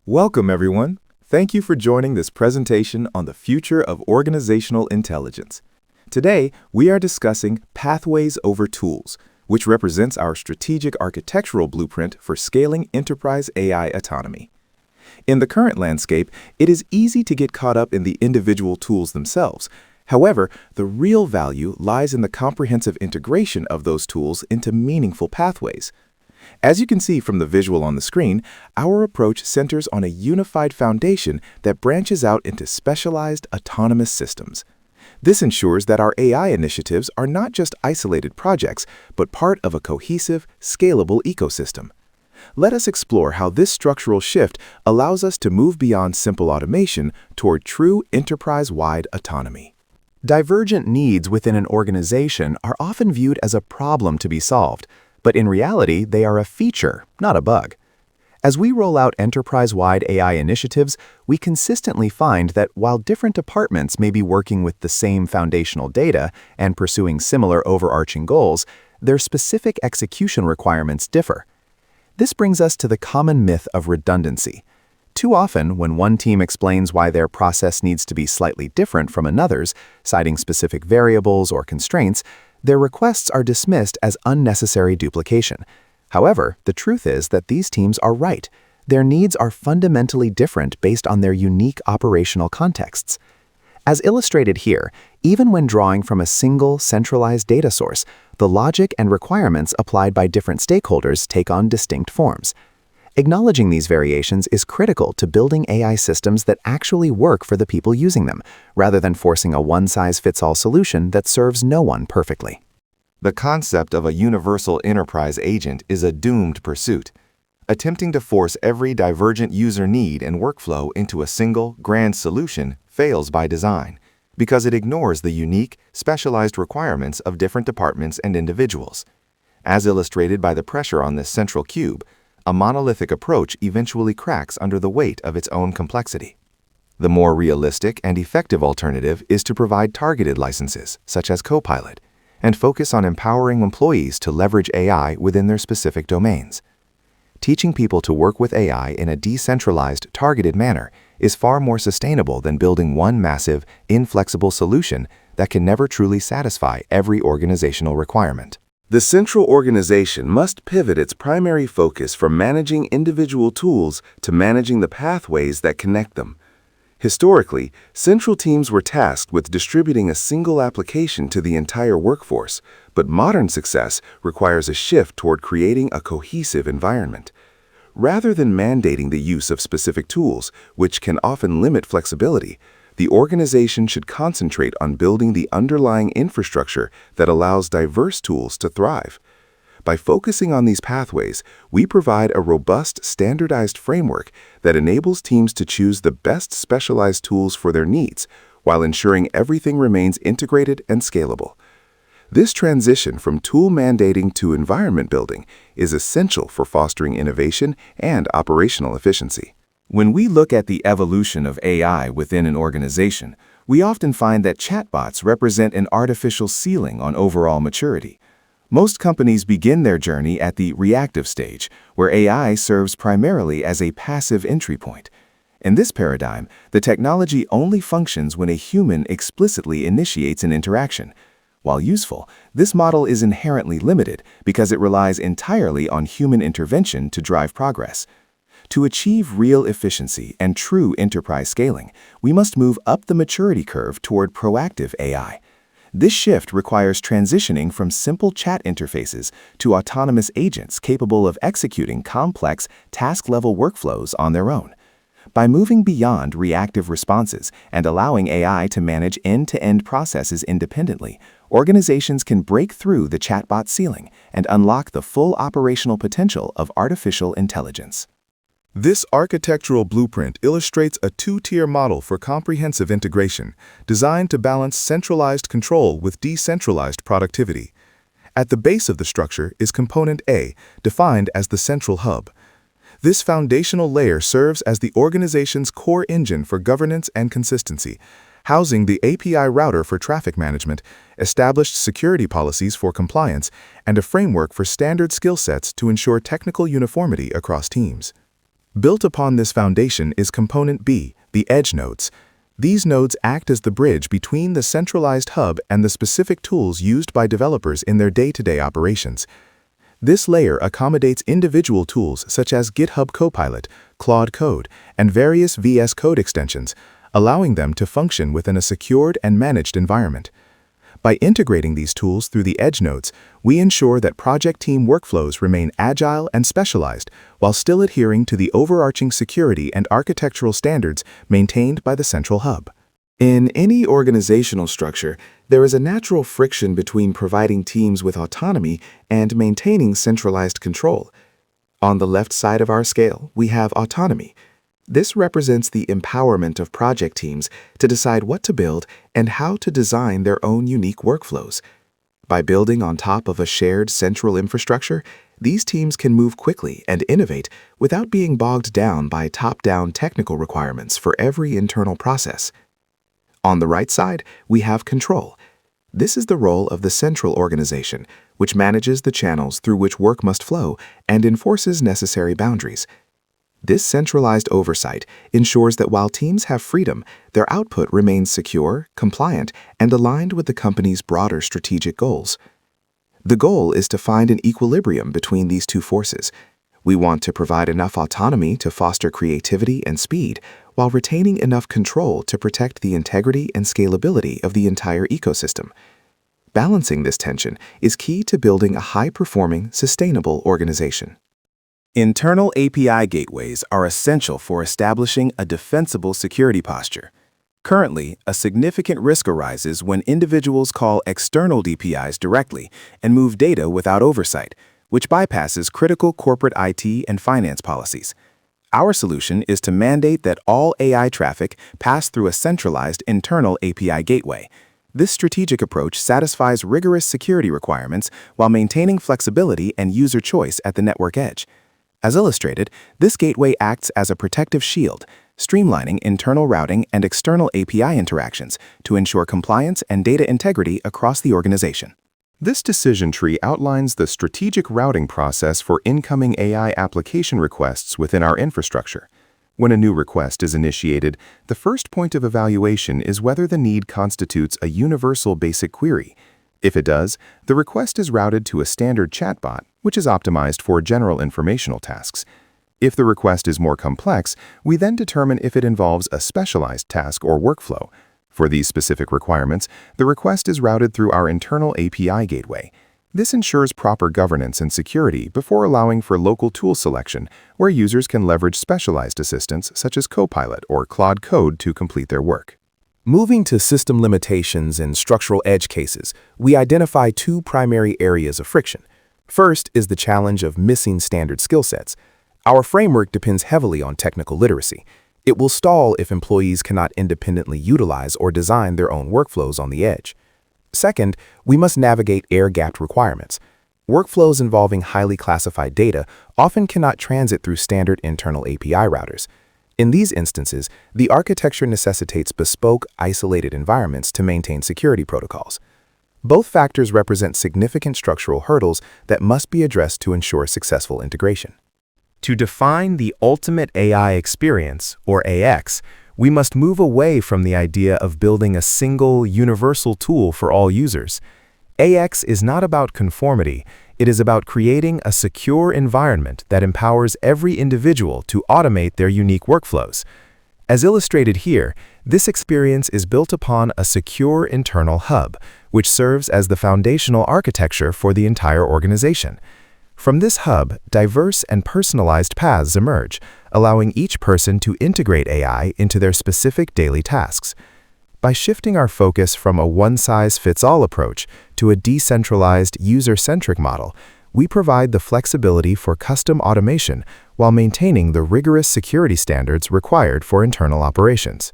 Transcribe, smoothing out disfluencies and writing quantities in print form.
Welcome, everyone. Thank you for joining this presentation on the future of organizational intelligence. Today, we are discussing pathways over tools, which represents our strategic architectural blueprint for scaling enterprise AI autonomy. In the current landscape, it is easy to get caught up in the individual tools themselves. However, the real value lies in the comprehensive integration of those tools into meaningful pathways. As you can see from the visual on the screen, our approach centers on a unified foundation that branches out into specialized autonomous systems. This ensures that our AI initiatives are not just isolated projects, but part of a cohesive, scalable ecosystem. Let us explore how this structural shift allows us to move beyond simple automation toward true enterprise-wide autonomy. Divergent needs within an organization are often viewed as a problem to be solved, but in reality, they are a feature, not a bug. As we roll out enterprise-wide AI initiatives, we consistently find that while different departments may be working with the same foundational data and pursuing similar overarching goals, their specific execution requirements differ. This brings us to the common myth of redundancy. Too often, when one team explains why their process needs to be slightly different from another's, citing specific variables or constraints, their requests are dismissed as unnecessary duplication. However, the truth is that these teams are right. Their needs are fundamentally different based on their unique operational contexts. As illustrated here, even when drawing from a single centralized data source, the logic and requirements applied by different stakeholders take on distinct forms. Acknowledging these variations is critical to building AI systems that actually work for the people using them, rather than forcing a one-size-fits-all solution that serves no one perfectly. The concept of a universal enterprise agent is a doomed pursuit. Attempting to force every divergent user need and workflow into a single, grand solution fails by design, because it ignores the unique, specialized requirements of different departments and individuals. As illustrated by the pressure on this central cube, a monolithic approach eventually cracks under the weight of its own complexity. The more realistic and effective alternative is to provide targeted licenses, such as Copilot, and focus on empowering employees to leverage AI within their specific domains. Teaching people to work with AI in a decentralized, targeted manner is far more sustainable than building one massive, inflexible solution that can never truly satisfy every organizational requirement. The central organization must pivot its primary focus from managing individual tools to managing the pathways that connect them. Historically, central teams were tasked with distributing a single application to the entire workforce, but modern success requires a shift toward creating a cohesive environment. Rather than mandating the use of specific tools, which can often limit flexibility, the organization should concentrate on building the underlying infrastructure that allows diverse tools to thrive. By focusing on these pathways, we provide a robust, standardized framework that enables teams to choose the best specialized tools for their needs, while ensuring everything remains integrated and scalable. This transition from tool mandating to environment building is essential for fostering innovation and operational efficiency. When we look at the evolution of AI within an organization, we often find that chatbots represent an artificial ceiling on overall maturity. Most companies begin their journey at the reactive stage, where AI serves primarily as a passive entry point. In this paradigm, the technology only functions when a human explicitly initiates an interaction. While useful, this model is inherently limited because it relies entirely on human intervention to drive progress. To achieve real efficiency and true enterprise scaling, we must move up the maturity curve toward proactive AI. This shift requires transitioning from simple chat interfaces to autonomous agents capable of executing complex, task-level workflows on their own. By moving beyond reactive responses and allowing AI to manage end-to-end processes independently, organizations can break through the chatbot ceiling and unlock the full operational potential of artificial intelligence. This architectural blueprint illustrates a two-tier model for comprehensive integration, designed to balance centralized control with decentralized productivity. At the base of the structure is Component A, defined as the central hub. This foundational layer serves as the organization's core engine for governance and consistency, housing the API router for traffic management, established security policies for compliance, and a framework for standard skill sets to ensure technical uniformity across teams. Built upon this foundation is Component B, the edge nodes. These nodes act as the bridge between the centralized hub and the specific tools used by developers in their day-to-day operations. This layer accommodates individual tools such as GitHub Copilot, Claude Code, and various VS Code extensions, allowing them to function within a secured and managed environment. By integrating these tools through the edge nodes, we ensure that project team workflows remain agile and specialized while still adhering to the overarching security and architectural standards maintained by the central hub. In any organizational structure, there is a natural friction between providing teams with autonomy and maintaining centralized control. On the left side of our scale, we have autonomy. This represents the empowerment of project teams to decide what to build and how to design their own unique workflows. By building on top of a shared central infrastructure, these teams can move quickly and innovate without being bogged down by top-down technical requirements for every internal process. On the right side, we have control. This is the role of the central organization, which manages the channels through which work must flow and enforces necessary boundaries. This centralized oversight ensures that while teams have freedom, their output remains secure, compliant, and aligned with the company's broader strategic goals. The goal is to find an equilibrium between these two forces. We want to provide enough autonomy to foster creativity and speed, while retaining enough control to protect the integrity and scalability of the entire ecosystem. Balancing this tension is key to building a high-performing, sustainable organization. Internal API gateways are essential for establishing a defensible security posture. Currently, a significant risk arises when individuals call external DPIs directly and move data without oversight, which bypasses critical corporate IT and finance policies. Our solution is to mandate that all AI traffic pass through a centralized internal API gateway. This strategic approach satisfies rigorous security requirements while maintaining flexibility and user choice at the network edge. As illustrated, this gateway acts as a protective shield, streamlining internal routing and external API interactions to ensure compliance and data integrity across the organization. This decision tree outlines the strategic routing process for incoming AI application requests within our infrastructure. When a new request is initiated, the first point of evaluation is whether the need constitutes a universal basic query. If it does, the request is routed to a standard chatbot, which is optimized for general informational tasks. If the request is more complex, we then determine if it involves a specialized task or workflow. For these specific requirements, the request is routed through our internal API gateway. This ensures proper governance and security before allowing for local tool selection, where users can leverage specialized assistants such as Copilot or Claude Code to complete their work. Moving to system limitations and structural edge cases, we identify two primary areas of friction. First is the challenge of missing standard skill sets. Our framework depends heavily on technical literacy. It will stall if employees cannot independently utilize or design their own workflows on the edge. Second, we must navigate air-gapped requirements. Workflows involving highly classified data often cannot transit through standard internal API routers. In these instances, the architecture necessitates bespoke, isolated environments to maintain security protocols. Both factors represent significant structural hurdles that must be addressed to ensure successful integration. To define the ultimate AI experience, or AX, we must move away from the idea of building a single, universal tool for all users. AX is not about conformity. It is about creating a secure environment that empowers every individual to automate their unique workflows. As illustrated here, this experience is built upon a secure internal hub, which serves as the foundational architecture for the entire organization. From this hub, diverse and personalized paths emerge, allowing each person to integrate AI into their specific daily tasks. By shifting our focus from a one-size-fits-all approach to a decentralized, user-centric model, we provide the flexibility for custom automation while maintaining the rigorous security standards required for internal operations.